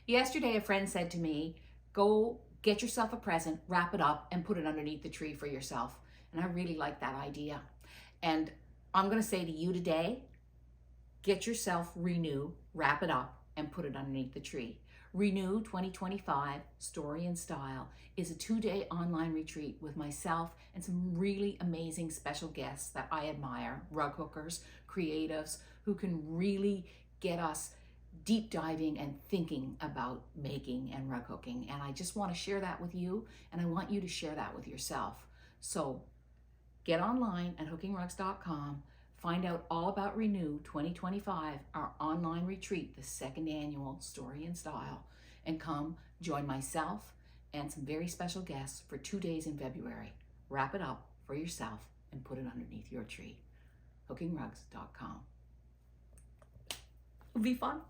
Yesterday, a friend said to me, go get yourself a present, wrap it up, and put it underneath the tree for yourself. And I really like that idea. And I'm going to say to you today, get yourself Renew, wrap it up, and put it underneath the tree. Renew 2025 Story and Style is a 2-day online retreat with myself and some really amazing special guests that I admire, rug hookers, creatives, who can really get us deep diving and thinking about making and rug hooking. And I just want to share that with you, and I want you to share that with yourself. So get online at hookingrugs.com. Find out all about Renew 2025, our online retreat, the second annual Story and Style, and come join myself and some very special guests for 2 days in February. Wrap it up for yourself and put it underneath your tree. hookingrugs.com. It'll be fun.